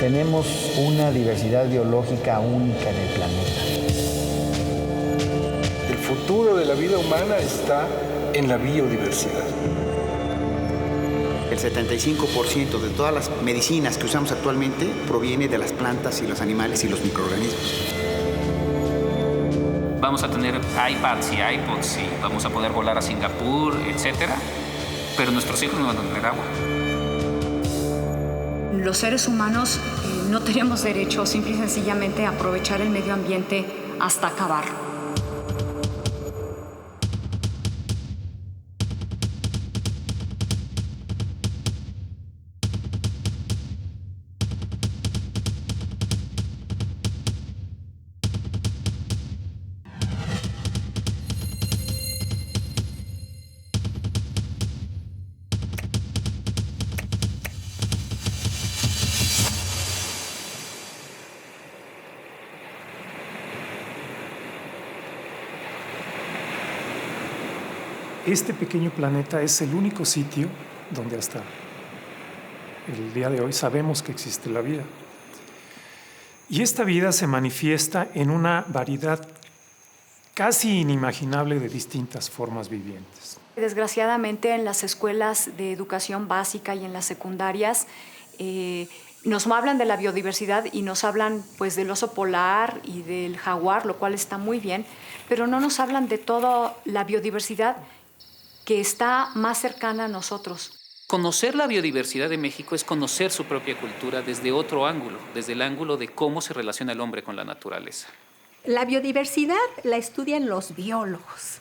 tenemos una diversidad biológica única en el planeta. El futuro de la vida humana está en la biodiversidad. El 75% de todas las medicinas que usamos actualmente proviene de las plantas y los animales y los microorganismos. Vamos a tener iPads y iPods y vamos a poder volar a Singapur, etcétera, pero nuestros hijos no van a tener agua. Los seres humanos no tenemos derecho simple y sencillamente a aprovechar el medio ambiente hasta acabarlo. Este pequeño planeta es el único sitio donde hasta el día de hoy sabemos que existe la vida. Y esta vida se manifiesta en una variedad casi inimaginable de distintas formas vivientes. Desgraciadamente, en las escuelas de educación básica y en las secundarias nos hablan de la biodiversidad y nos hablan pues del oso polar y del jaguar, lo cual está muy bien, pero no nos hablan de toda la biodiversidad que está más cercana a nosotros. Conocer la biodiversidad de México es conocer su propia cultura desde otro ángulo, desde el ángulo de cómo se relaciona el hombre con la naturaleza. La biodiversidad la estudian los biólogos.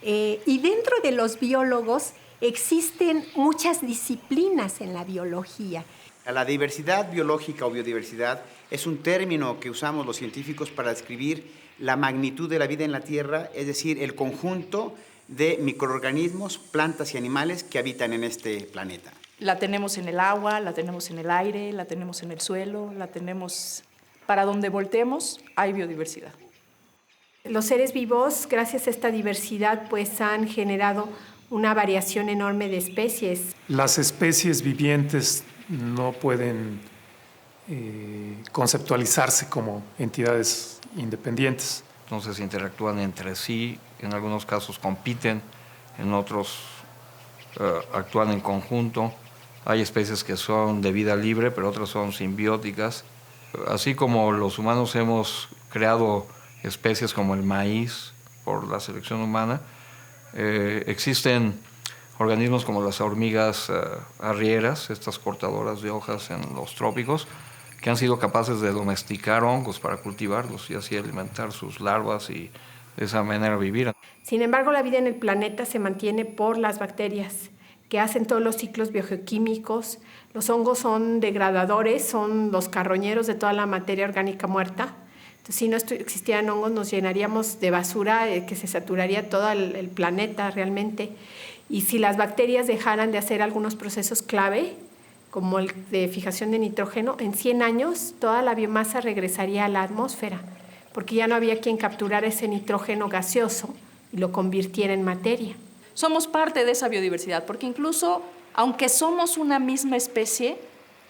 Y dentro de los biólogos existen muchas disciplinas en la biología. La diversidad biológica o biodiversidad es un término que usamos los científicos para describir la magnitud de la vida en la Tierra, es decir, el conjunto de microorganismos, plantas y animales que habitan en este planeta. La tenemos en el agua, la tenemos en el aire, la tenemos en el suelo, la tenemos para donde voltemos, hay biodiversidad. Los seres vivos, gracias a esta diversidad, pues han generado una variación enorme de especies. Las especies vivientes no pueden conceptualizarse como entidades independientes. Entonces interactúan entre sí, en algunos casos compiten, en otros actúan en conjunto. Hay especies que son de vida libre, pero otras son simbióticas. Así como los humanos hemos creado especies como el maíz por la selección humana, existen organismos como las hormigas arrieras, estas cortadoras de hojas en los trópicos, que han sido capaces de domesticar hongos para cultivarlos y así alimentar sus larvas y de esa manera vivir. Sin embargo, la vida en el planeta se mantiene por las bacterias, que hacen todos los ciclos biogeoquímicos. Los hongos son degradadores, son los carroñeros de toda la materia orgánica muerta. Entonces, si no existieran hongos, nos llenaríamos de basura que se saturaría todo el planeta realmente. Y si las bacterias dejaran de hacer algunos procesos clave, como el de fijación de nitrógeno, en 100 años toda la biomasa regresaría a la atmósfera, porque ya no había quien capturara ese nitrógeno gaseoso y lo convirtiera en materia. Somos parte de esa biodiversidad, porque incluso, aunque somos una misma especie,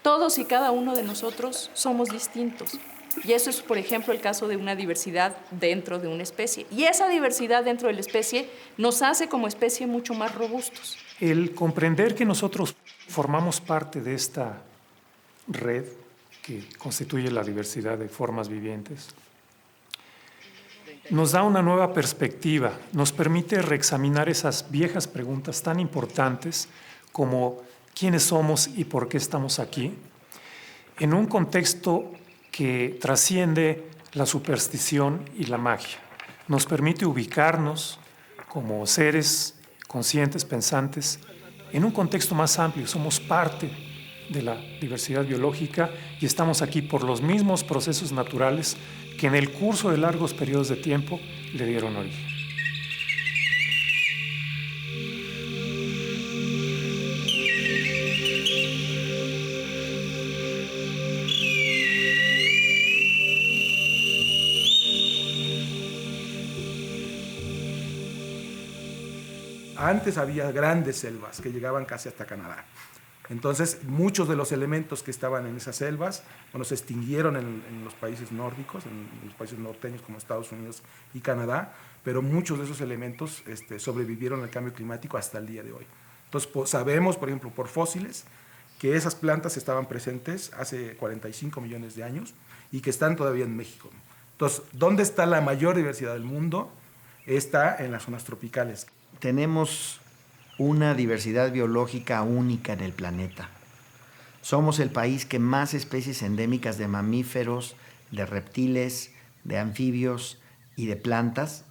todos y cada uno de nosotros somos distintos. Y eso es, por ejemplo, el caso de una diversidad dentro de una especie. Y esa diversidad dentro de la especie nos hace como especie mucho más robustos. El comprender que nosotros formamos parte de esta red que constituye la diversidad de formas vivientes nos da una nueva perspectiva, nos permite reexaminar esas viejas preguntas tan importantes como quiénes somos y por qué estamos aquí, en un contexto que trasciende la superstición y la magia. Nos permite ubicarnos como seres conscientes, pensantes, en un contexto más amplio. Somos parte de la diversidad biológica y estamos aquí por los mismos procesos naturales que en el curso de largos periodos de tiempo le dieron origen. Antes había grandes selvas que llegaban casi hasta Canadá. Entonces, muchos de los elementos que estaban en esas selvas, bueno, se extinguieron en los países nórdicos, en los países norteños como Estados Unidos y Canadá, pero muchos de esos elementos sobrevivieron al cambio climático hasta el día de hoy. Entonces, sabemos, por ejemplo, por fósiles, que esas plantas estaban presentes hace 45 millones de años y que están todavía en México. Entonces, ¿dónde está la mayor diversidad del mundo? Está en las zonas tropicales. Tenemos una diversidad biológica única en el planeta. Somos el país que más especies endémicas de mamíferos, de reptiles, de anfibios y de plantas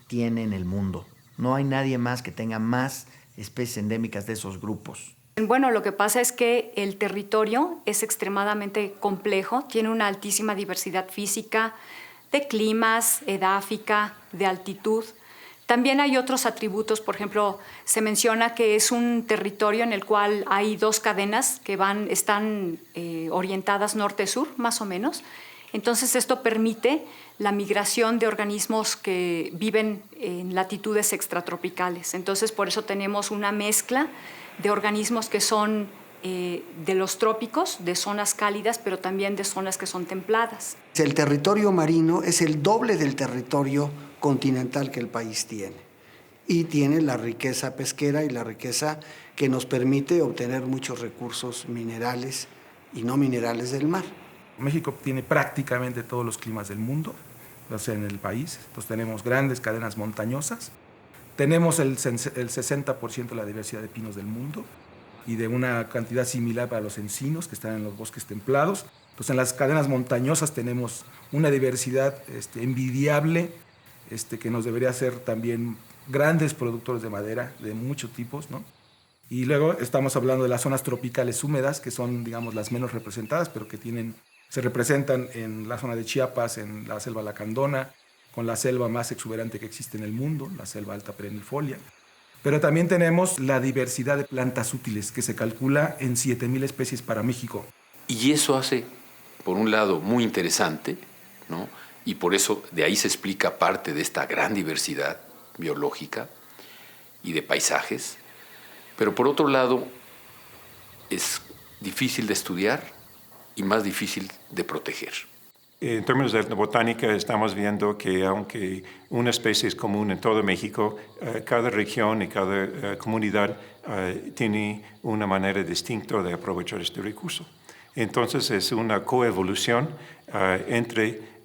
tiene en el mundo. No hay nadie más que tenga más especies endémicas de esos grupos. Bueno, lo que pasa es que el territorio es extremadamente complejo, tiene una altísima diversidad física, de climas, edáfica, de altitud. También hay otros atributos, por ejemplo, se menciona que es un territorio en el cual hay 2 cadenas que están orientadas norte-sur, más o menos. Entonces esto permite la migración de organismos que viven en latitudes extratropicales. Entonces por eso tenemos una mezcla de organismos que son de los trópicos, de zonas cálidas, pero también de zonas que son templadas. El territorio marino es el doble del territorio continental que el país tiene y tiene la riqueza pesquera y la riqueza que nos permite obtener muchos recursos minerales y no minerales del mar. México tiene prácticamente todos los climas del mundo, o sea, en el país. Entonces tenemos grandes cadenas montañosas, tenemos el 60% de la diversidad de pinos del mundo y de una cantidad similar para los encinos que están en los bosques templados. Entonces en las cadenas montañosas tenemos una diversidad envidiable, que nos debería hacer también grandes productores de madera de muchos tipos, ¿no? Y luego estamos hablando de las zonas tropicales húmedas, que son, digamos, las menos representadas, pero que se representan en la zona de Chiapas, en la selva lacandona, con la selva más exuberante que existe en el mundo, la selva alta perennifolia. Pero también tenemos la diversidad de plantas útiles, que se calcula en 7,000 especies para México. Y eso hace, por un lado, muy interesante, ¿no? Y por eso de ahí se explica parte de esta gran diversidad biológica y de paisajes. Pero por otro lado, es difícil de estudiar y más difícil de proteger. En términos de botánica, estamos viendo que aunque una especie es común en todo México, cada región y cada comunidad tiene una manera distinta de aprovechar este recurso. Entonces es una coevolución entre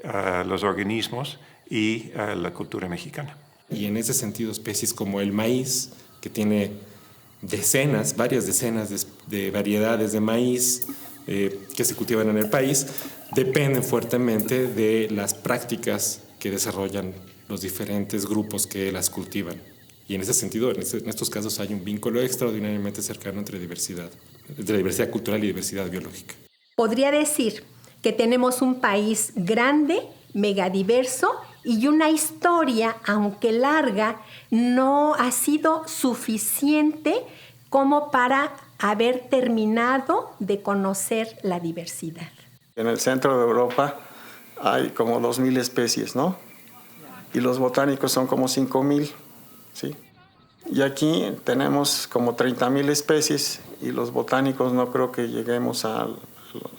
los organismos y la cultura mexicana. Y en ese sentido, especies como el maíz, que tiene varias decenas de variedades de maíz que se cultivan en el país, dependen fuertemente de las prácticas que desarrollan los diferentes grupos que las cultivan. Y en ese sentido, en estos casos hay un vínculo extraordinariamente cercano entre diversidad cultural y diversidad biológica. Podría decir que tenemos un país grande, megadiverso, y una historia, aunque larga, no ha sido suficiente como para haber terminado de conocer la diversidad. En el centro de Europa hay como 2,000 especies, ¿no? Y los botánicos son como 5,000, ¿sí? Y aquí tenemos como 30,000 especies y los botánicos no creo que lleguemos a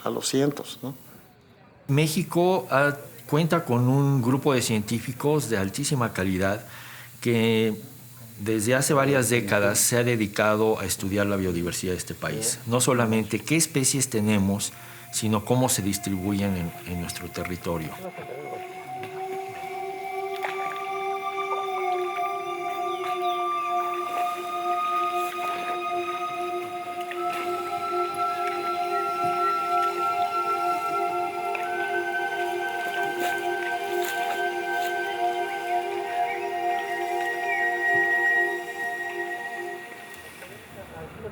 los cientos, ¿no? México cuenta con un grupo de científicos de altísima calidad que desde hace varias décadas se ha dedicado a estudiar la biodiversidad de este país. No solamente qué especies tenemos, sino cómo se distribuyen en nuestro territorio.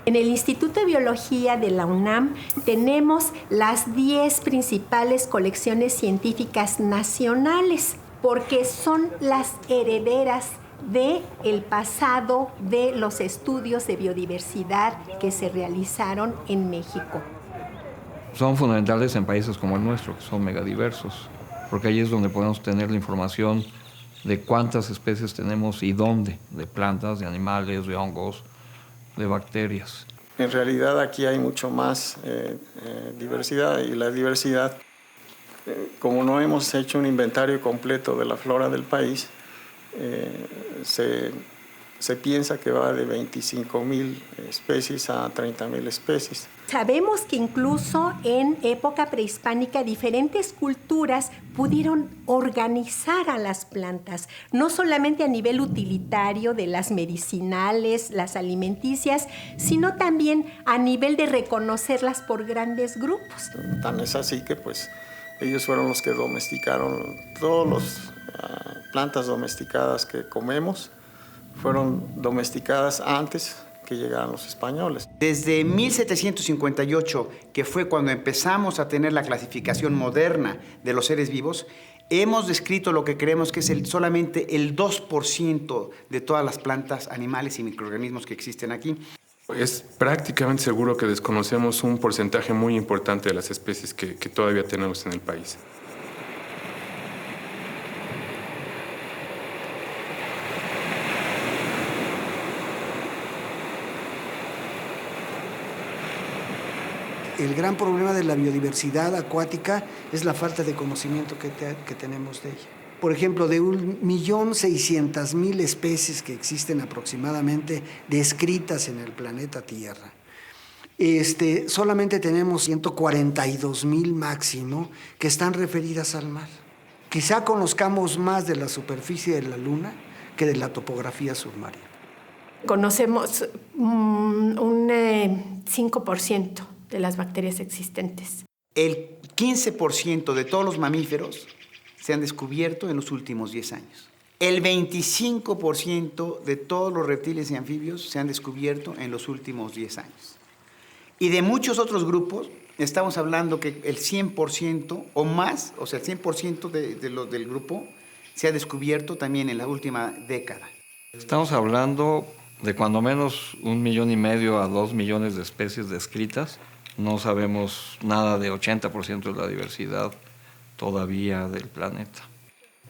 En el Instituto de Biología de la UNAM tenemos las 10 principales colecciones científicas nacionales, porque son las herederas del pasado de los estudios de biodiversidad que se realizaron en México. Son fundamentales en países como el nuestro, que son megadiversos, porque ahí es donde podemos tener la información de cuántas especies tenemos y dónde, de plantas, de animales, de hongos, de bacterias. En realidad aquí hay mucho más diversidad, y la diversidad, como no hemos hecho un inventario completo de la flora del país, se piensa que va de 25.000 especies a 30.000 especies. Sabemos que incluso en época prehispánica diferentes culturas pudieron organizar a las plantas, no solamente a nivel utilitario de las medicinales, las alimenticias, sino también a nivel de reconocerlas por grandes grupos. Tan es así que pues ellos fueron los que domesticaron todas las plantas domesticadas que comemos. Fueron domesticadas antes que llegaran los españoles. Desde 1758, que fue cuando empezamos a tener la clasificación moderna de los seres vivos, hemos descrito lo que creemos que es solamente el 2% de todas las plantas, animales y microorganismos que existen aquí. Es prácticamente seguro que desconocemos un porcentaje muy importante de las especies que todavía tenemos en el país. El gran problema de la biodiversidad acuática es la falta de conocimiento que tenemos de ella. Por ejemplo, de 1.600.000 especies que existen aproximadamente descritas en el planeta Tierra, solamente tenemos 142.000 máximo que están referidas al mar. Quizá conozcamos más de la superficie de la Luna que de la topografía submarina. Conocemos un 5% de las bacterias existentes. El 15% de todos los mamíferos se han descubierto en los últimos 10 años. El 25% de todos los reptiles y anfibios se han descubierto en los últimos 10 años. Y de muchos otros grupos, estamos hablando que el 100% o más, o sea, el 100% del grupo se ha descubierto también en la última década. Estamos hablando de cuando menos 1,5 millones a 2 millones de especies descritas. No sabemos nada de 80% de la diversidad todavía del planeta.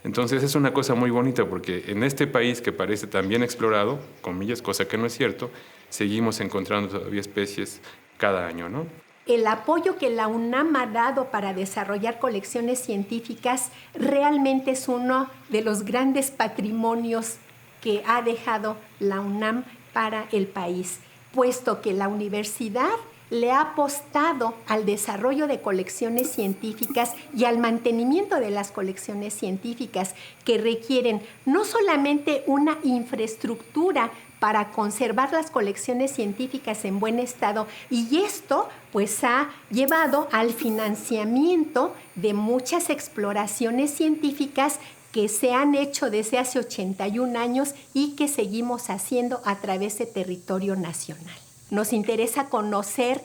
Entonces es una cosa muy bonita porque en este país que parece tan bien explorado, comillas, cosa que no es cierto, seguimos encontrando todavía especies cada año, ¿no? El apoyo que la UNAM ha dado para desarrollar colecciones científicas realmente es uno de los grandes patrimonios que ha dejado la UNAM para el país, puesto que la universidad le ha apostado al desarrollo de colecciones científicas y al mantenimiento de las colecciones científicas que requieren no solamente una infraestructura para conservar las colecciones científicas en buen estado, y esto pues ha llevado al financiamiento de muchas exploraciones científicas que se han hecho desde hace 81 años y que seguimos haciendo a través de territorio nacional. Nos interesa conocer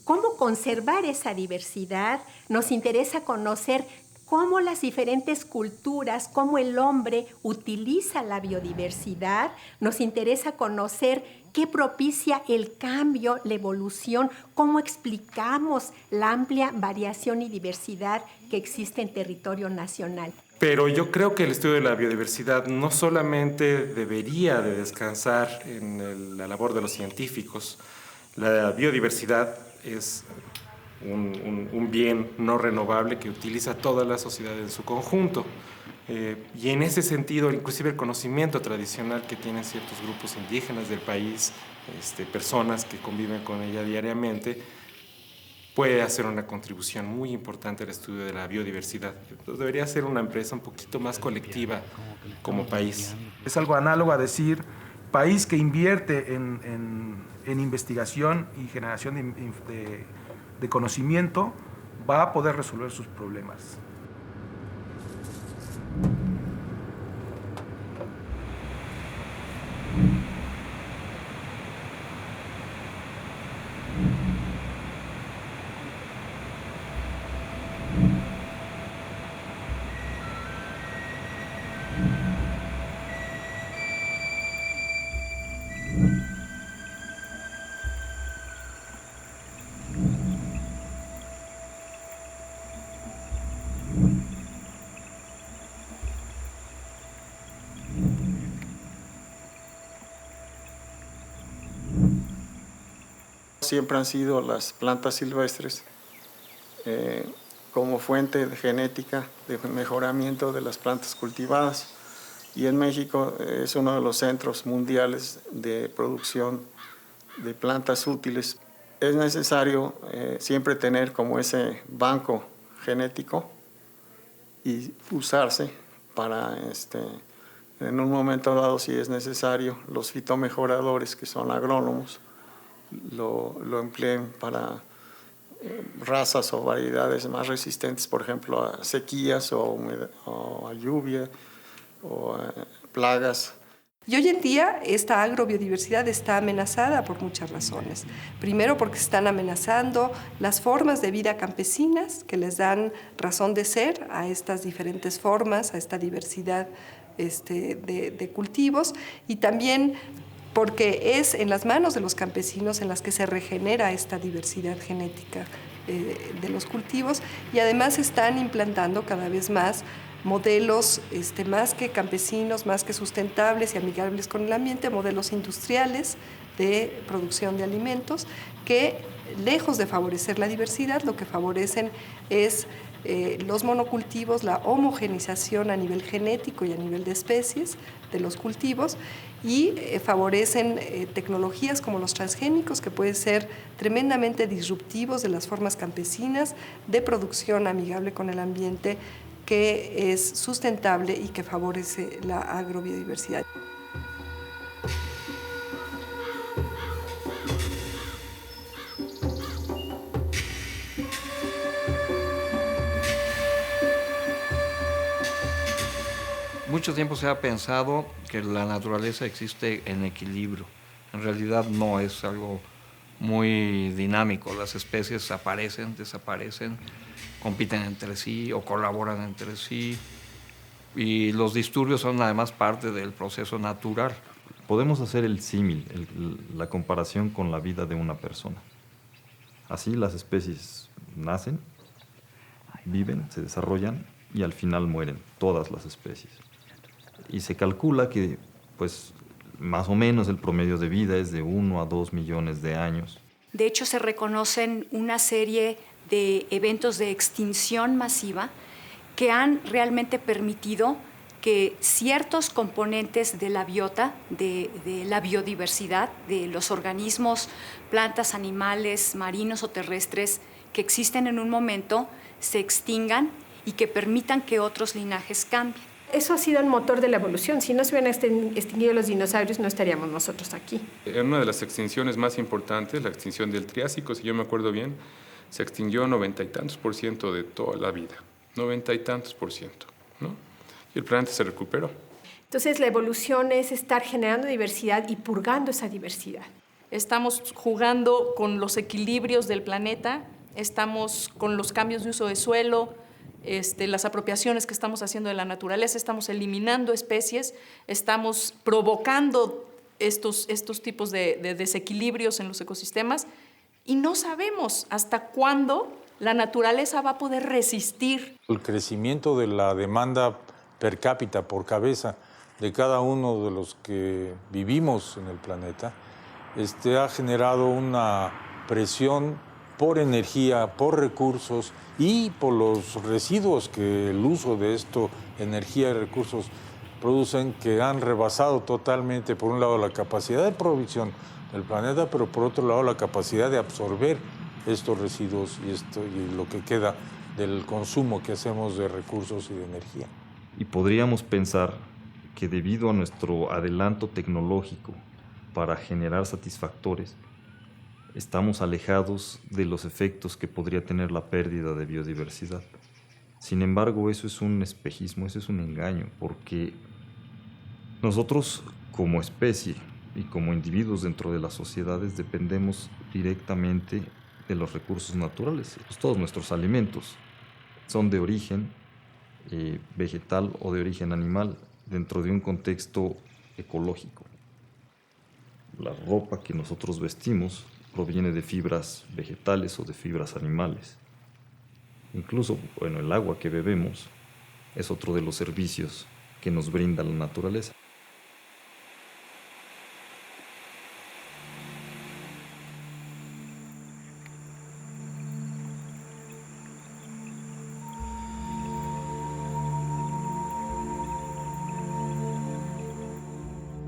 cómo conservar esa diversidad, nos interesa conocer cómo las diferentes culturas, cómo el hombre utiliza la biodiversidad, nos interesa conocer qué propicia el cambio, la evolución, cómo explicamos la amplia variación y diversidad que existe en territorio nacional. Pero yo creo que el estudio de la biodiversidad no solamente debería de descansar en la labor de los científicos. La biodiversidad es un bien no renovable que utiliza toda la sociedad en su conjunto. Y en ese sentido, inclusive el conocimiento tradicional que tienen ciertos grupos indígenas del país, personas que conviven con ella diariamente, puede hacer una contribución muy importante al estudio de la biodiversidad. Entonces debería ser una empresa un poquito más colectiva como país. Es algo análogo a decir, país que invierte en investigación y generación de conocimiento va a poder resolver sus problemas. Siempre han sido las plantas silvestres como fuente de genética, de mejoramiento de las plantas cultivadas. Y en México es uno de los centros mundiales de producción de plantas útiles. Es necesario siempre tener como ese banco genético y usarse para, en un momento dado, si es necesario, los fitomejoradores, que son agrónomos, lo empleen para razas o variedades más resistentes, por ejemplo, a sequías o a lluvia o a plagas. Y hoy en día esta agrobiodiversidad está amenazada por muchas razones. Primero, porque están amenazando las formas de vida campesinas que les dan razón de ser a estas diferentes formas, a esta diversidad de cultivos, y también porque es en las manos de los campesinos en las que se regenera esta diversidad genética de los cultivos, y además están implantando cada vez más modelos más que campesinos, más que sustentables y amigables con el ambiente, modelos industriales de producción de alimentos que, lejos de favorecer la diversidad, lo que favorecen es los monocultivos, la homogenización a nivel genético y a nivel de especies de los cultivos, y favorecen tecnologías como los transgénicos, que pueden ser tremendamente disruptivos de las formas campesinas de producción amigable con el ambiente, que es sustentable y que favorece la agrobiodiversidad. Mucho tiempo se ha pensado que la naturaleza existe en equilibrio. En realidad no, es algo muy dinámico. Las especies aparecen, desaparecen, compiten entre sí o colaboran entre sí, y los disturbios son además parte del proceso natural. Podemos hacer el símil, la comparación con la vida de una persona. Así las especies nacen, viven, se desarrollan y al final mueren, todas las especies. Y se calcula que, pues, más o menos el promedio de vida es de 1 a 2 millones de años. De hecho, se reconocen una serie de eventos de extinción masiva que han realmente permitido que ciertos componentes de la biota, de la biodiversidad, de los organismos, plantas, animales, marinos o terrestres que existen en un momento, se extingan y que permitan que otros linajes cambien. Eso ha sido el motor de la evolución. Si no se hubieran extinguido los dinosaurios, no estaríamos nosotros aquí. En una de las extinciones más importantes, la extinción del Triásico, si yo me acuerdo bien, se extinguió 90 y tantos % de toda la vida. 90 y tantos %, ¿no? Y el planeta se recuperó. Entonces, la evolución es estar generando diversidad y purgando esa diversidad. Estamos jugando con los equilibrios del planeta, estamos con los cambios de uso de suelo, las apropiaciones que estamos haciendo de la naturaleza, estamos eliminando especies, estamos provocando estos tipos de desequilibrios en los ecosistemas, y no sabemos hasta cuándo la naturaleza va a poder resistir. El crecimiento de la demanda per cápita, por cabeza, de cada uno de los que vivimos en el planeta, ha generado una presión por energía, por recursos y por los residuos que el uso de esto, energía y recursos, producen, que han rebasado totalmente, por un lado, la capacidad de producción del planeta, pero por otro lado, la capacidad de absorber estos residuos y lo que queda del consumo que hacemos de recursos y de energía. Y podríamos pensar que debido a nuestro adelanto tecnológico para generar satisfactores, estamos alejados de los efectos que podría tener la pérdida de biodiversidad. Sin embargo, eso es un espejismo, eso es un engaño, porque nosotros como especie y como individuos dentro de las sociedades dependemos directamente de los recursos naturales. Pues todos nuestros alimentos son de origen vegetal o de origen animal dentro de un contexto ecológico. La ropa que nosotros vestimos proviene de fibras vegetales o de fibras animales. Incluso, el agua que bebemos es otro de los servicios que nos brinda la naturaleza.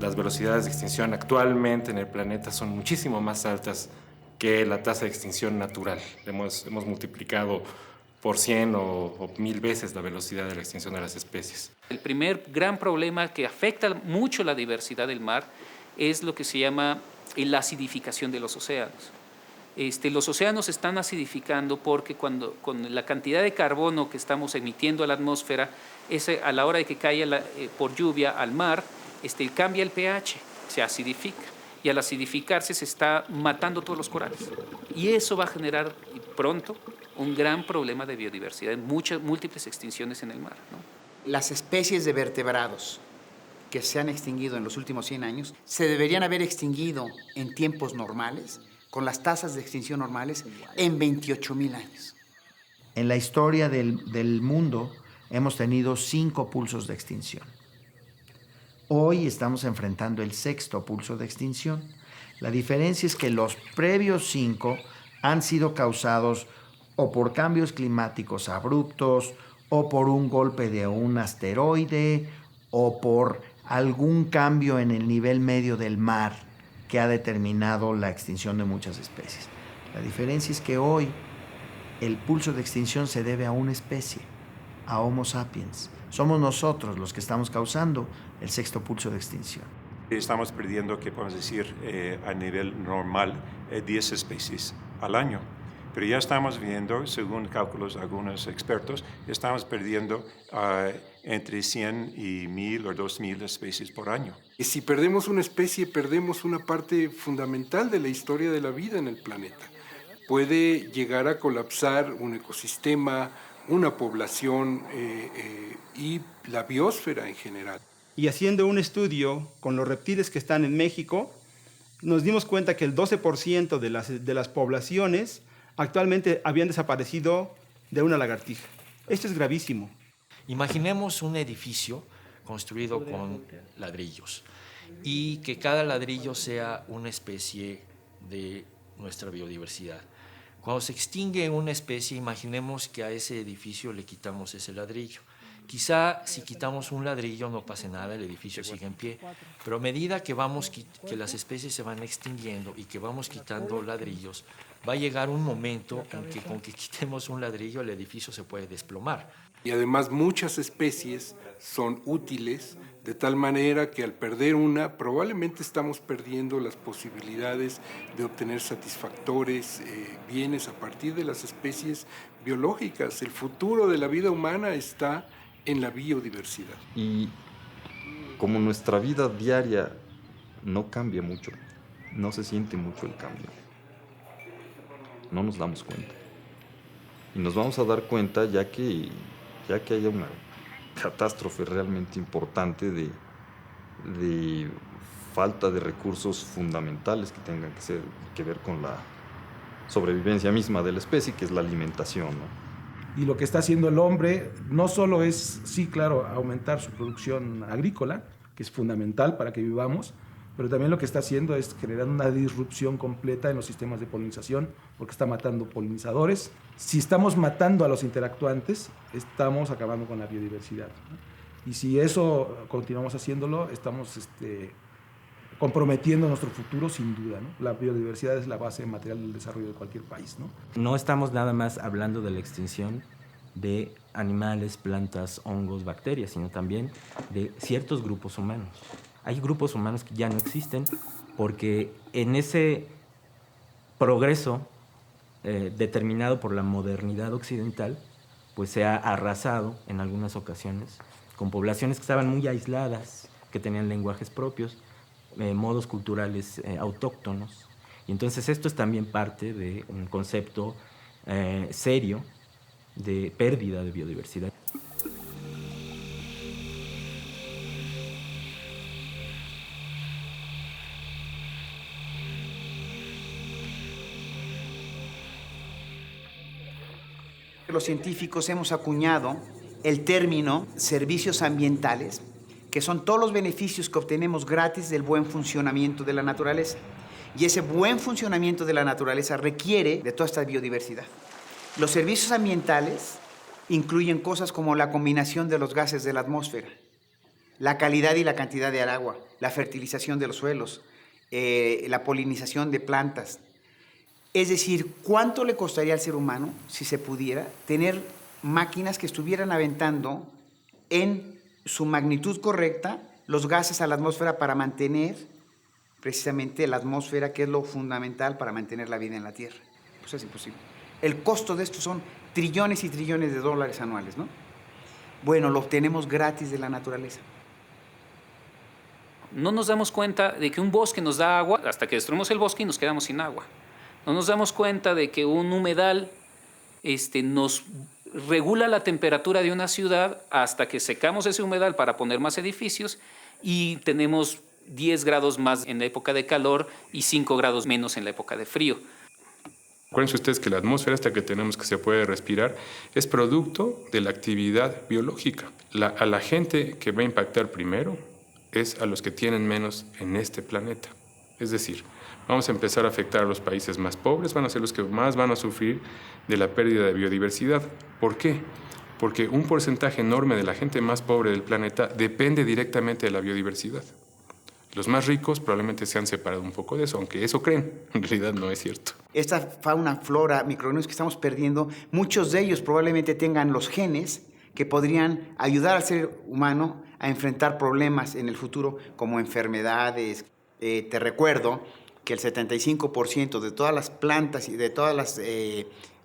las velocidades de extinción actualmente en el planeta son muchísimo más altas que la tasa de extinción natural. Hemos multiplicado por 100 o 1000 veces la velocidad de la extinción de las especies. El primer gran problema que afecta mucho la diversidad del mar es lo que se llama la acidificación de los océanos. Los océanos están acidificando porque con la cantidad de carbono que estamos emitiendo a la atmósfera, a la hora de que caiga por lluvia al mar, cambia el pH, se acidifica. Y al acidificarse se está matando todos los corales. Y eso va a generar pronto un gran problema de biodiversidad, múltiples extinciones en el mar, ¿no? Las especies de vertebrados que se han extinguido en los últimos 100 años se deberían haber extinguido en tiempos normales, con las tasas de extinción normales, en 28.000 años. En la historia del mundo hemos tenido 5 pulsos de extinción. Hoy estamos enfrentando el 6º pulso de extinción. La diferencia es que los previos 5 han sido causados o por cambios climáticos abruptos, o por un golpe de un asteroide, o por algún cambio en el nivel medio del mar que ha determinado la extinción de muchas especies. La diferencia es que hoy el pulso de extinción se debe a una especie, a Homo sapiens. Somos nosotros los que estamos causando el 6º pulso de extinción. Estamos perdiendo, ¿qué podemos decir? A nivel normal, 10 especies al año. Pero ya estamos viendo, según cálculos de algunos expertos, estamos perdiendo entre 100 y 1000 o 2000 especies por año. Y si perdemos una especie, perdemos una parte fundamental de la historia de la vida en el planeta. Puede llegar a colapsar un ecosistema, una población y la biosfera en general. Y haciendo un estudio con los reptiles que están en México, nos dimos cuenta que el 12% de las poblaciones actualmente habían desaparecido de una lagartija. Esto es gravísimo. Imaginemos un edificio construido con ladrillos y que cada ladrillo sea una especie de nuestra biodiversidad. Cuando se extingue una especie, imaginemos que a ese edificio le quitamos ese ladrillo. Quizá si quitamos un ladrillo no pase nada, el edificio sigue en pie, pero a medida que las especies se van extinguiendo y que vamos quitando ladrillos, va a llegar un momento en que con que quitemos un ladrillo el edificio se puede desplomar. Y además muchas especies son útiles de tal manera que al perder una probablemente estamos perdiendo las posibilidades de obtener satisfactores bienes a partir de las especies biológicas. El futuro de la vida humana está en la biodiversidad. Y como nuestra vida diaria no cambia mucho, no se siente mucho el cambio, no nos damos cuenta. Y nos vamos a dar cuenta ya que haya una catástrofe realmente importante de falta de recursos fundamentales que tengan que ver con la sobrevivencia misma de la especie, que es la alimentación, ¿no? Y lo que está haciendo el hombre no solo es, sí, claro, aumentar su producción agrícola, que es fundamental para que vivamos, pero también lo que está haciendo es generar una disrupción completa en los sistemas de polinización, porque está matando polinizadores. Si estamos matando a los interactuantes, estamos acabando con la biodiversidad, ¿no? Y si eso continuamos haciéndolo, estamos comprometiendo nuestro futuro sin duda, ¿no? La biodiversidad es la base material del desarrollo de cualquier país, ¿no? No estamos nada más hablando de la extinción de animales, plantas, hongos, bacterias, sino también de ciertos grupos humanos. Hay grupos humanos que ya no existen porque en ese progreso determinado por la modernidad occidental, pues se ha arrasado en algunas ocasiones con poblaciones que estaban muy aisladas, que tenían lenguajes propios, modos culturales autóctonos. Y entonces esto es también parte de un concepto serio de pérdida de biodiversidad. Los científicos hemos acuñado el término servicios ambientales, que son todos los beneficios que obtenemos gratis del buen funcionamiento de la naturaleza. Y ese buen funcionamiento de la naturaleza requiere de toda esta biodiversidad. Los servicios ambientales incluyen cosas como la combinación de los gases de la atmósfera, la calidad y la cantidad de agua, la fertilización de los suelos, la polinización de plantas. Es decir, ¿cuánto le costaría al ser humano, si se pudiera, tener máquinas que estuvieran aventando en su magnitud correcta los gases a la atmósfera para mantener precisamente la atmósfera, que es lo fundamental para mantener la vida en la Tierra? Pues es imposible. El costo de esto son trillones y trillones de dólares anuales, ¿no? Bueno, lo obtenemos gratis de la naturaleza. No nos damos cuenta de que un bosque nos da agua hasta que destruimos el bosque y nos quedamos sin agua. No nos damos cuenta de que un humedal nos regula la temperatura de una ciudad hasta que secamos ese humedal para poner más edificios y tenemos 10 grados más en la época de calor y 5 grados menos en la época de frío. Acuérdense ustedes que la atmósfera esta que tenemos, que se puede respirar, es producto de la actividad biológica. A la gente que va a impactar primero es a los que tienen menos en este planeta. Es decir, vamos a empezar a afectar a los países más pobres, van a ser los que más van a sufrir de la pérdida de biodiversidad. ¿Por qué? Porque un porcentaje enorme de la gente más pobre del planeta depende directamente de la biodiversidad. Los más ricos probablemente se han separado un poco de eso, aunque eso creen, en realidad no es cierto. Esta fauna, flora, microorganismos que estamos perdiendo, muchos de ellos probablemente tengan los genes que podrían ayudar al ser humano a enfrentar problemas en el futuro como enfermedades. Te recuerdo que el 75% de todas las plantas y de todas las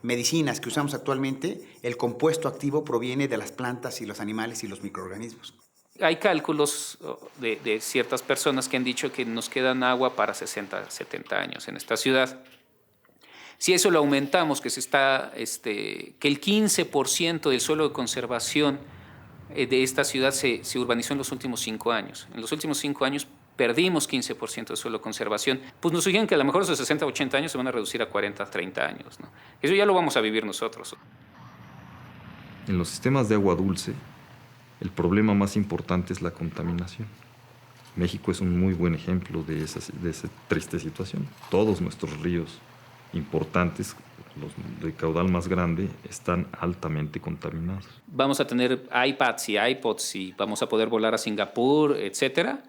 medicinas que usamos actualmente, el compuesto activo proviene de las plantas y los animales y los microorganismos. Hay cálculos de ciertas personas que han dicho que nos quedan agua para 60, 70 años en esta ciudad. Si eso lo aumentamos, que el 15% del suelo de conservación de esta ciudad se urbanizó en los últimos 5 años. En los últimos 5 años perdimos 15% de suelo de conservación. Pues nos sugieren que a lo mejor esos 60, 80 años se van a reducir a 40, 30 años, ¿no? Eso ya lo vamos a vivir nosotros. En los sistemas de agua dulce, el problema más importante es la contaminación. México es un muy buen ejemplo de esa triste situación. Todos nuestros ríos importantes, los de caudal más grande, están altamente contaminados. Vamos a tener iPads y iPods y vamos a poder volar a Singapur, etcétera,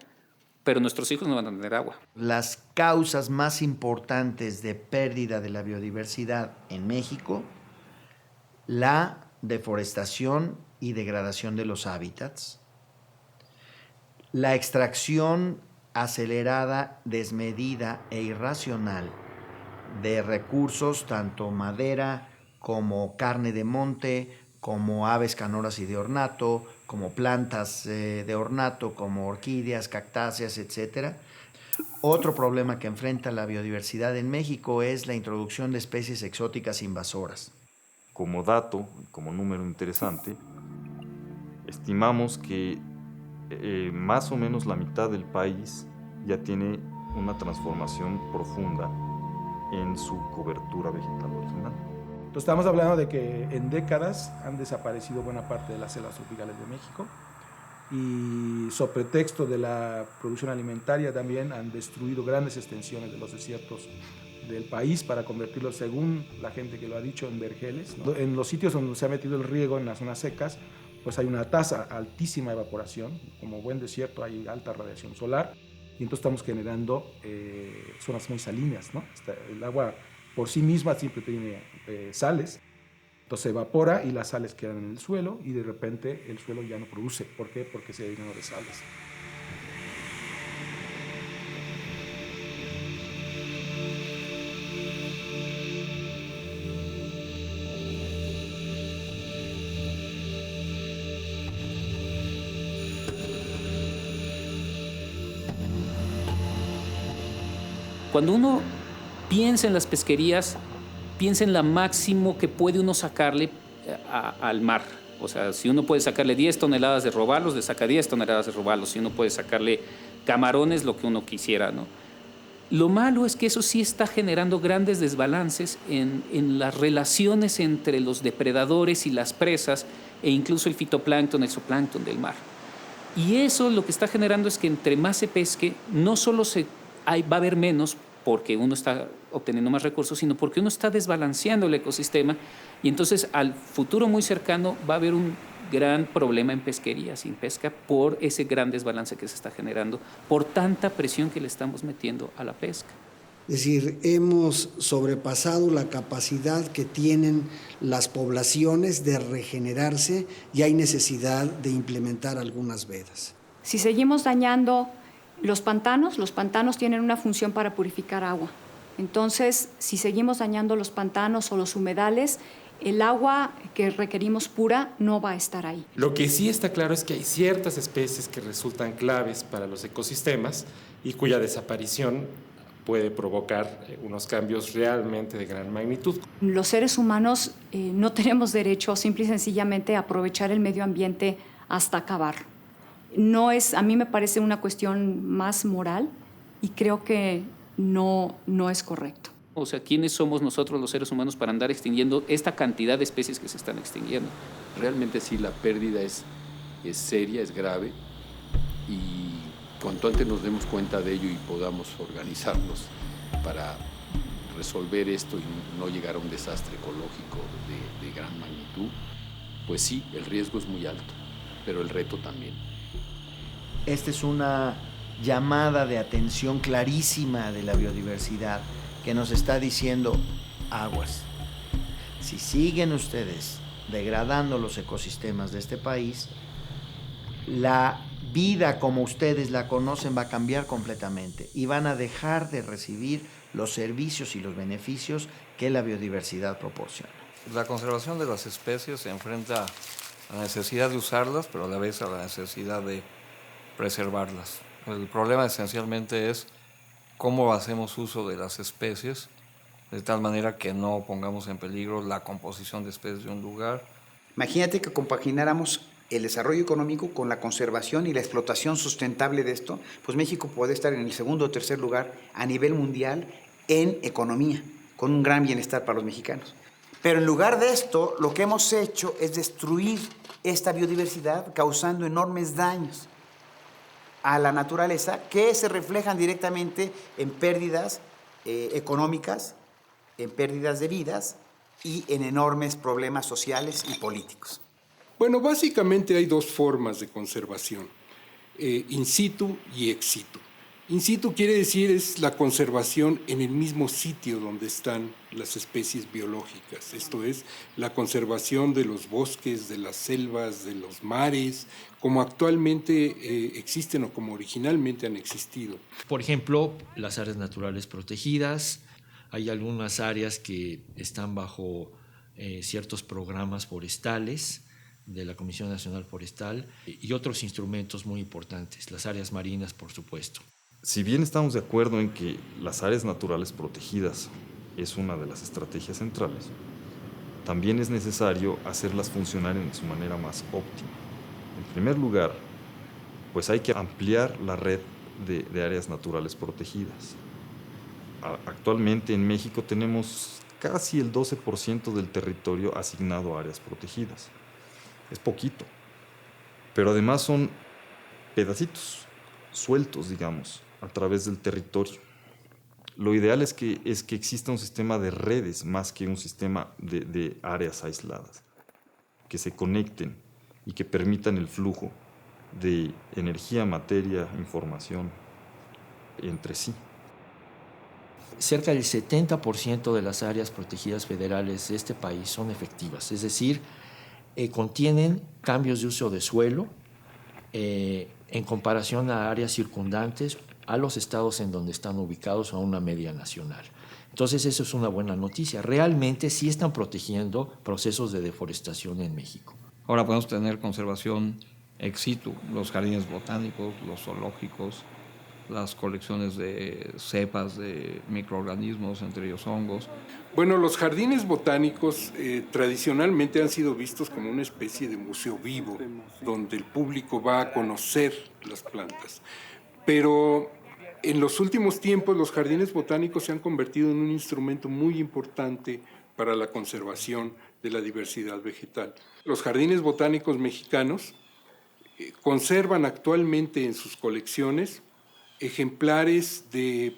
pero nuestros hijos no van a tener agua. Las causas más importantes de pérdida de la biodiversidad en México, la deforestación y degradación de los hábitats, la extracción acelerada, desmedida e irracional de recursos, tanto madera como carne de monte, como aves canoras y de ornato, como plantas de ornato, como orquídeas, cactáceas, etc. Otro problema que enfrenta la biodiversidad en México es la introducción de especies exóticas invasoras. Como dato, como número interesante, estimamos que más o menos la mitad del país ya tiene una transformación profunda en su cobertura vegetal original. Entonces estamos hablando de que en décadas han desaparecido buena parte de las selvas tropicales de México y sobre pretexto de la producción alimentaria también han destruido grandes extensiones de los desiertos del país para convertirlos, según la gente que lo ha dicho, en vergeles, ¿no? En los sitios donde se ha metido el riego, en las zonas secas, pues hay una tasa altísima de evaporación, como buen desierto hay alta radiación solar, y entonces estamos generando zonas muy salinas, ¿no? El agua por sí misma siempre tiene sales, entonces se evapora y las sales quedan en el suelo y de repente el suelo ya no produce. ¿Por qué? Porque se llenó de sales. Cuando uno piensa en las pesquerías, piensa en la máximo que puede uno sacarle al mar. O sea, si uno puede sacarle 10 toneladas de robalos, le saca 10 toneladas de robalos. Si uno puede sacarle camarones, lo que uno quisiera, ¿no? Lo malo es que eso sí está generando grandes desbalances en las relaciones entre los depredadores y las presas e incluso el fitoplancton, el zooplancton del mar. Y eso lo que está generando es que entre más se pesque, no solo va a haber menos porque uno está obteniendo más recursos, sino porque uno está desbalanceando el ecosistema y entonces al futuro muy cercano va a haber un gran problema en pesquería, sin pesca, por ese gran desbalance que se está generando, por tanta presión que le estamos metiendo a la pesca. Es decir, hemos sobrepasado la capacidad que tienen las poblaciones de regenerarse y hay necesidad de implementar algunas vedas. Si seguimos dañando los pantanos tienen una función para purificar agua. Entonces, si seguimos dañando los pantanos o los humedales, el agua que requerimos pura no va a estar ahí. Lo que sí está claro es que hay ciertas especies que resultan claves para los ecosistemas y cuya desaparición puede provocar unos cambios realmente de gran magnitud. Los seres humanos no tenemos derecho simple y sencillamente a aprovechar el medio ambiente hasta acabar. A mí me parece una cuestión más moral y creo que no es correcto. O sea, ¿quiénes somos nosotros los seres humanos para andar extinguiendo esta cantidad de especies que se están extinguiendo? Realmente sí, la pérdida es seria, es grave, y cuanto antes nos demos cuenta de ello y podamos organizarnos para resolver esto y no llegar a un desastre ecológico de gran magnitud, pues sí, el riesgo es muy alto, pero el reto también. Esta es una llamada de atención clarísima de la biodiversidad que nos está diciendo aguas. Si siguen ustedes degradando los ecosistemas de este país, la vida como ustedes la conocen va a cambiar completamente y van a dejar de recibir los servicios y los beneficios que la biodiversidad proporciona. La conservación de las especies se enfrenta a la necesidad de usarlas, pero a la vez a la necesidad de preservarlas. El problema esencialmente es cómo hacemos uso de las especies de tal manera que no pongamos en peligro la composición de especies de un lugar. Imagínate que compagináramos el desarrollo económico con la conservación y la explotación sustentable de esto, pues México puede estar en el segundo o tercer lugar a nivel mundial en economía, con un gran bienestar para los mexicanos. Pero en lugar de esto, lo que hemos hecho es destruir esta biodiversidad, causando enormes daños a la naturaleza que se reflejan directamente en pérdidas económicas, en pérdidas de vidas y en enormes problemas sociales y políticos. Bueno, básicamente hay dos formas de conservación, in situ y ex situ. In situ quiere decir es la conservación en el mismo sitio donde están las especies biológicas, esto es, la conservación de los bosques, de las selvas, de los mares, como actualmente existen o como originalmente han existido. Por ejemplo, las áreas naturales protegidas, hay algunas áreas que están bajo ciertos programas forestales de la Comisión Nacional Forestal y otros instrumentos muy importantes, las áreas marinas, por supuesto. Si bien estamos de acuerdo en que las áreas naturales protegidas es una de las estrategias centrales, también es necesario hacerlas funcionar en su manera más óptima. En primer lugar, pues hay que ampliar la red de áreas naturales protegidas. Actualmente en México tenemos casi el 12% del territorio asignado a áreas protegidas. Es poquito, pero además son pedacitos sueltos, digamos, a través del territorio. Lo ideal es que exista un sistema de redes más que un sistema de áreas aisladas, que se conecten y que permitan el flujo de energía, materia, información entre sí. Cerca del 70% de las áreas protegidas federales de este país son efectivas, es decir, contienen cambios de uso de suelo en comparación a áreas circundantes, a los estados en donde están ubicados o a una media nacional. Entonces, eso es una buena noticia. Realmente sí están protegiendo procesos de deforestación en México. Ahora podemos tener conservación ex situ, los jardines botánicos, los zoológicos, las colecciones de cepas de microorganismos, entre ellos hongos. Bueno, los jardines botánicos tradicionalmente han sido vistos como una especie de museo vivo, donde el público va a conocer las plantas. Pero en los últimos tiempos los jardines botánicos se han convertido en un instrumento muy importante para la conservación de la diversidad vegetal. Los jardines botánicos mexicanos conservan actualmente en sus colecciones ejemplares de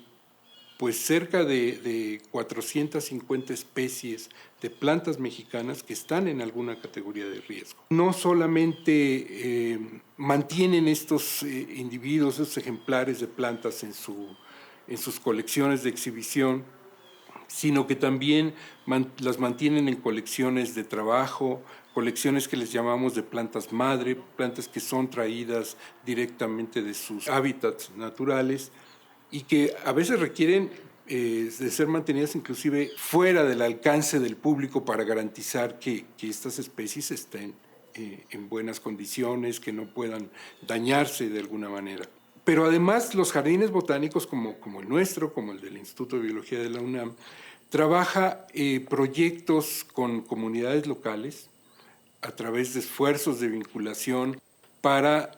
pues cerca de 450 especies de plantas mexicanas que están en alguna categoría de riesgo. No solamente mantienen estos individuos, estos ejemplares de plantas en sus colecciones de exhibición, sino que también las mantienen en colecciones de trabajo, colecciones que les llamamos de plantas madre, plantas que son traídas directamente de sus hábitats naturales y que a veces requieren de ser mantenidas inclusive fuera del alcance del público para garantizar que estas especies estén en buenas condiciones, que no puedan dañarse de alguna manera. Pero además los jardines botánicos como el nuestro, como el del Instituto de Biología de la UNAM, trabaja proyectos con comunidades locales a través de esfuerzos de vinculación para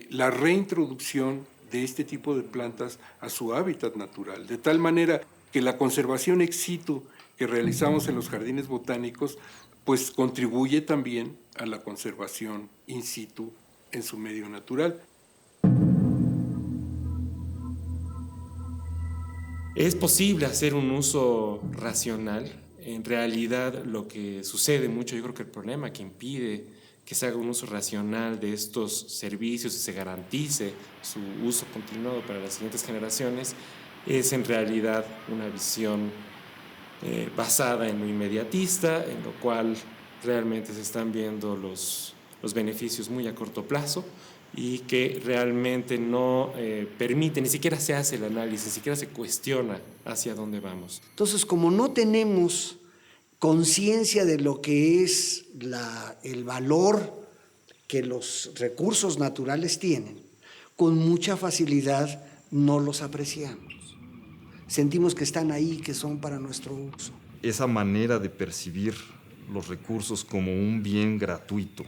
la reintroducción de este tipo de plantas a su hábitat natural, de tal manera que la conservación ex situ que realizamos en los jardines botánicos pues contribuye también a la conservación in situ en su medio natural. Es posible hacer un uso racional. En realidad lo que sucede mucho, yo creo que el problema que impide que se haga un uso racional de estos servicios y se garantice su uso continuado para las siguientes generaciones es en realidad una visión basada en lo inmediatista, en lo cual realmente se están viendo los beneficios muy a corto plazo y que realmente no permite, ni siquiera se hace el análisis, ni siquiera se cuestiona hacia dónde vamos. Entonces, como no tenemos conciencia de lo que es el valor que los recursos naturales tienen, con mucha facilidad no los apreciamos. Sentimos que están ahí, que son para nuestro uso. Esa manera de percibir los recursos como un bien gratuito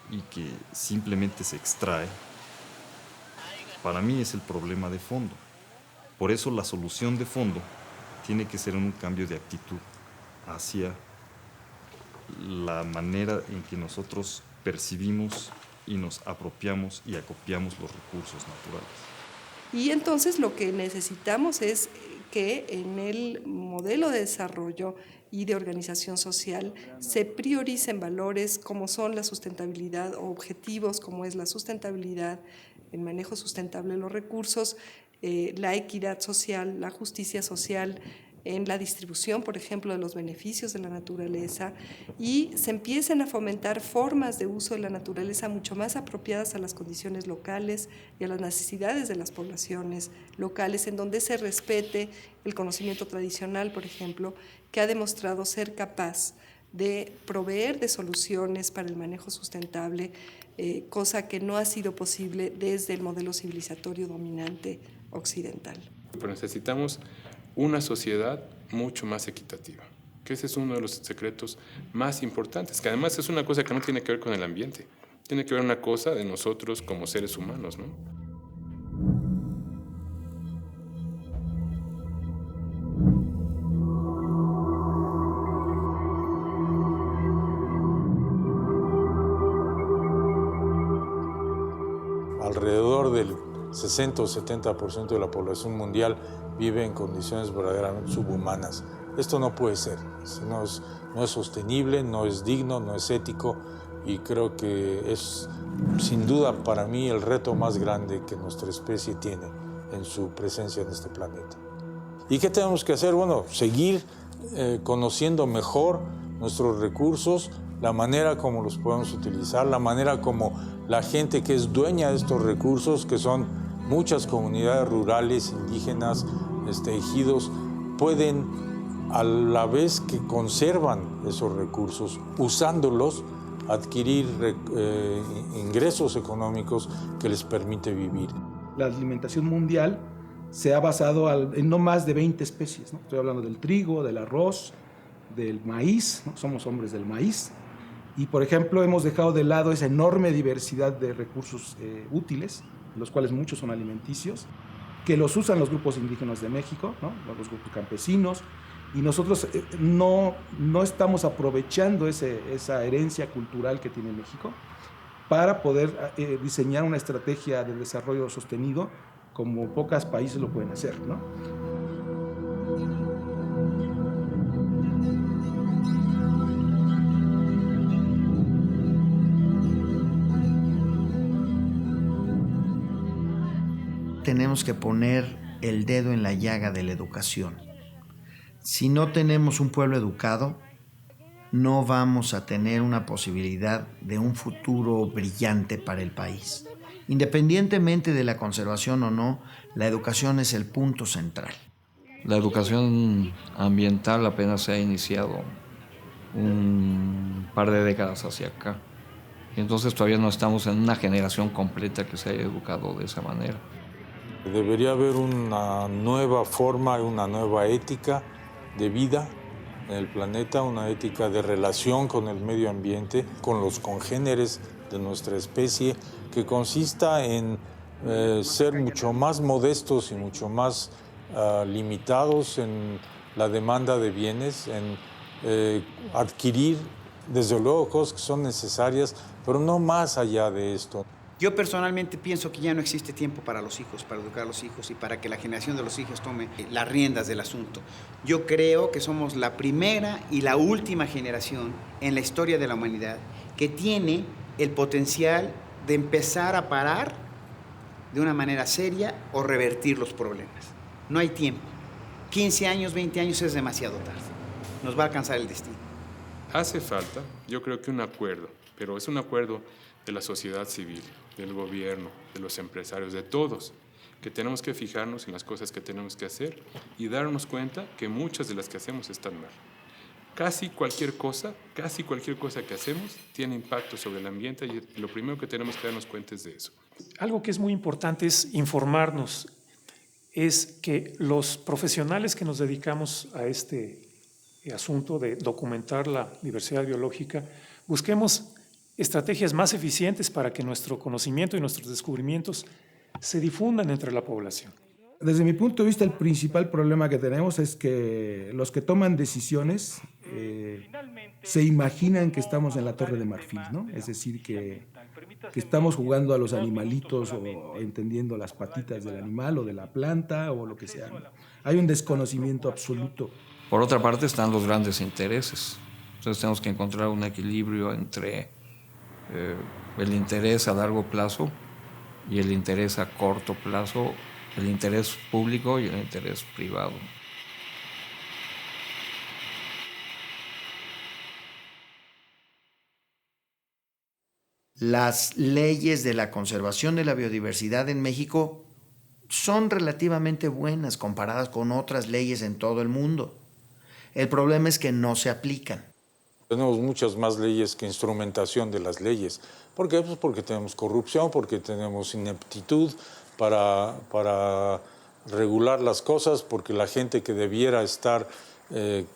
y que simplemente se extrae, para mí es el problema de fondo. Por eso la solución de fondo tiene que ser un cambio de actitud hacia la manera en que nosotros percibimos y nos apropiamos y acopiamos los recursos naturales. Y entonces lo que necesitamos es que en el modelo de desarrollo y de organización social se prioricen valores como son la sustentabilidad o objetivos como es la sustentabilidad, el manejo sustentable de los recursos, la equidad social, la justicia social, en la distribución, por ejemplo, de los beneficios de la naturaleza y se empiecen a fomentar formas de uso de la naturaleza mucho más apropiadas a las condiciones locales y a las necesidades de las poblaciones locales, en donde se respete el conocimiento tradicional, por ejemplo, que ha demostrado ser capaz de proveer de soluciones para el manejo sustentable, cosa que no ha sido posible desde el modelo civilizatorio dominante occidental. Pero necesitamos una sociedad mucho más equitativa, que ese es uno de los secretos más importantes, que además es una cosa que no tiene que ver con el ambiente, tiene que ver una cosa de nosotros como seres humanos, ¿no? Alrededor del 60 o 70% de la población mundial vive en condiciones verdaderamente subhumanas. Esto no puede ser, no es sostenible, no es digno, no es ético y creo que es sin duda para mí el reto más grande que nuestra especie tiene en su presencia en este planeta. ¿Y qué tenemos que hacer? Bueno, seguir conociendo mejor nuestros recursos, la manera como los podemos utilizar, la manera como la gente que es dueña de estos recursos, que son muchas comunidades rurales, indígenas, ejidos, pueden, a la vez que conservan esos recursos, usándolos, adquirir ingresos económicos que les permite vivir. La alimentación mundial se ha basado en no más de 20 especies, ¿no? Estoy hablando del trigo, del arroz, del maíz, ¿no? Somos hombres del maíz. Y, por ejemplo, hemos dejado de lado esa enorme diversidad de recursos útiles, de los cuales muchos son alimenticios, que los usan los grupos indígenas de México, ¿no? Los grupos campesinos, y nosotros no estamos aprovechando esa herencia cultural que tiene México para poder diseñar una estrategia de desarrollo sostenido como pocos países lo pueden hacer, ¿no? tenemos que poner el dedo en la llaga de la educación. Si no tenemos un pueblo educado, no vamos a tener una posibilidad de un futuro brillante para el país. Independientemente de la conservación o no, la educación es el punto central. La educación ambiental apenas se ha iniciado un par de décadas hacia acá. Y entonces todavía no estamos en una generación completa que se haya educado de esa manera. Debería haber una nueva forma, una nueva ética de vida en el planeta, una ética de relación con el medio ambiente, con los congéneres de nuestra especie, que consista en ser mucho más modestos y mucho más limitados en la demanda de bienes, en adquirir, desde luego, cosas que son necesarias, pero no más allá de esto. Yo personalmente pienso que ya no existe tiempo para los hijos, para educar a los hijos y para que la generación de los hijos tome las riendas del asunto. Yo creo que somos la primera y la última generación en la historia de la humanidad que tiene el potencial de empezar a parar de una manera seria o revertir los problemas. No hay tiempo. 15 años, 20 años es demasiado tarde. Nos va a alcanzar el destino. Hace falta, yo creo que un acuerdo, pero es un acuerdo de la sociedad civil, del gobierno, de los empresarios, de todos, que tenemos que fijarnos en las cosas que tenemos que hacer y darnos cuenta que muchas de las que hacemos están mal. Casi cualquier cosa que hacemos tiene impacto sobre el ambiente y lo primero que tenemos que darnos cuenta es de eso. Algo que es muy importante es informarnos, es que los profesionales que nos dedicamos a este asunto de documentar la diversidad biológica, busquemos estrategias más eficientes para que nuestro conocimiento y nuestros descubrimientos se difundan entre la población. Desde mi punto de vista, el principal problema que tenemos es que los que toman decisiones se imaginan que estamos en la Torre de Marfil, ¿no? Es decir, que estamos jugando a los animalitos o entendiendo las patitas del animal o de la planta o lo que sea, ¿no? Hay un desconocimiento absoluto. Por otra parte están los grandes intereses. Entonces tenemos que encontrar un equilibrio entre el interés a largo plazo y el interés a corto plazo, el interés público y el interés privado. Las leyes de la conservación de la biodiversidad en México son relativamente buenas comparadas con otras leyes en todo el mundo. El problema es que no se aplican. Tenemos muchas más leyes que instrumentación de las leyes. ¿Por qué? Pues porque tenemos corrupción, porque tenemos ineptitud para regular las cosas, porque la gente que debiera estar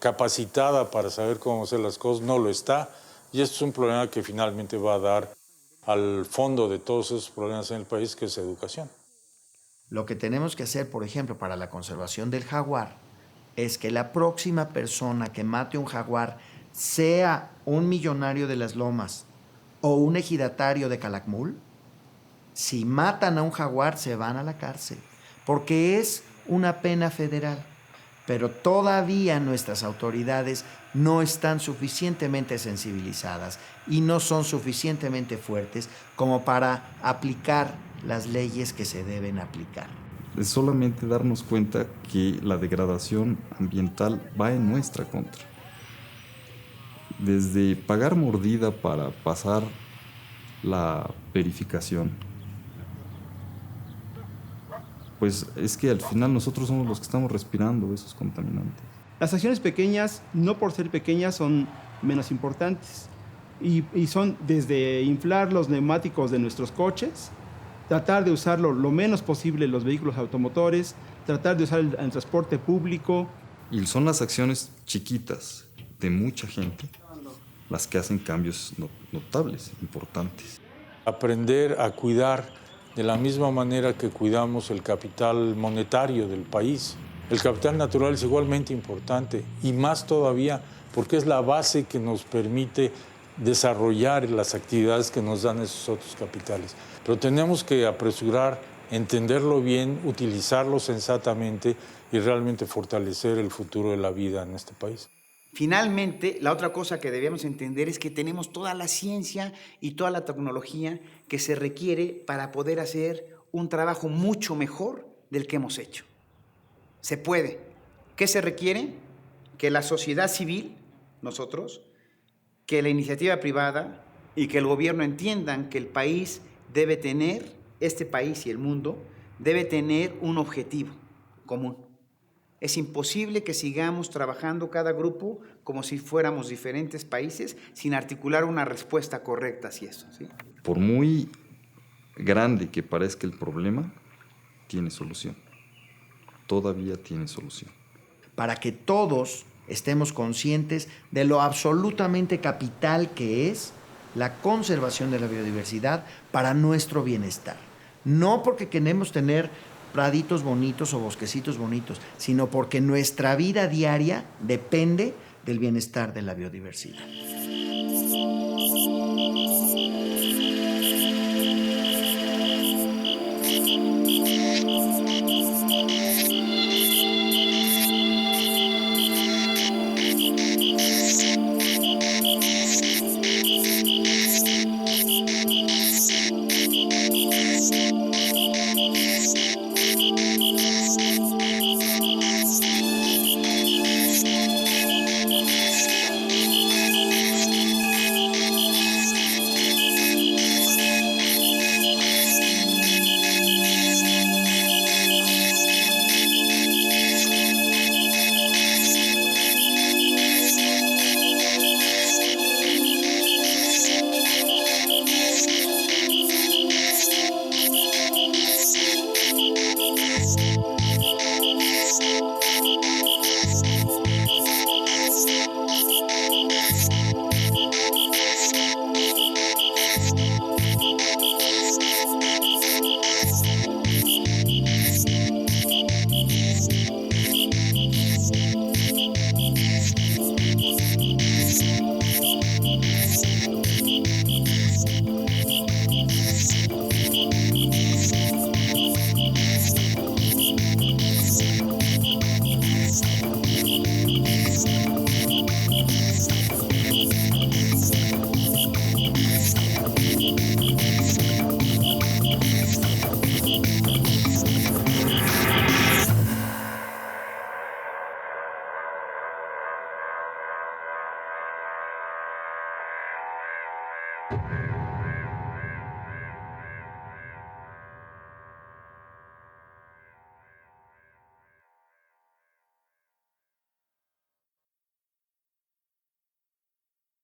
capacitada para saber cómo hacer las cosas no lo está. Y esto es un problema que finalmente va a dar al fondo de todos esos problemas en el país, que es educación. Lo que tenemos que hacer, por ejemplo, para la conservación del jaguar, es que la próxima persona que mate un jaguar sea un millonario de las lomas o un ejidatario de Calakmul. Si matan a un jaguar, se van a la cárcel, porque es una pena federal. Pero todavía nuestras autoridades no están suficientemente sensibilizadas y no son suficientemente fuertes como para aplicar las leyes que se deben aplicar. Es solamente darnos cuenta que la degradación ambiental va en nuestra contra. Desde pagar mordida para pasar la verificación, pues es que al final nosotros somos los que estamos respirando esos contaminantes. Las acciones pequeñas, no por ser pequeñas, son menos importantes. Y son desde inflar los neumáticos de nuestros coches, tratar de usarlo lo menos posible los vehículos automotores, tratar de usar el transporte público. Y son las acciones chiquitas de mucha gente las que hacen cambios notables, importantes. Aprender a cuidar de la misma manera que cuidamos el capital monetario del país. El capital natural es igualmente importante y más todavía porque es la base que nos permite desarrollar las actividades que nos dan esos otros capitales. Pero tenemos que apresurar, entenderlo bien, utilizarlo sensatamente y realmente fortalecer el futuro de la vida en este país. Finalmente, la otra cosa que debemos entender es que tenemos toda la ciencia y toda la tecnología que se requiere para poder hacer un trabajo mucho mejor del que hemos hecho. Se puede. ¿Qué se requiere? Que la sociedad civil, nosotros, que la iniciativa privada y que el gobierno entiendan que el país debe tener, este país y el mundo, debe tener un objetivo común. Es imposible que sigamos trabajando cada grupo como si fuéramos diferentes países sin articular una respuesta correcta hacia eso, ¿sí? Por muy grande que parezca el problema, tiene solución. Todavía tiene solución. Para que todos estemos conscientes de lo absolutamente capital que es la conservación de la biodiversidad para nuestro bienestar. No porque queremos tener praditos bonitos o bosquecitos bonitos, sino porque nuestra vida diaria depende del bienestar de la biodiversidad.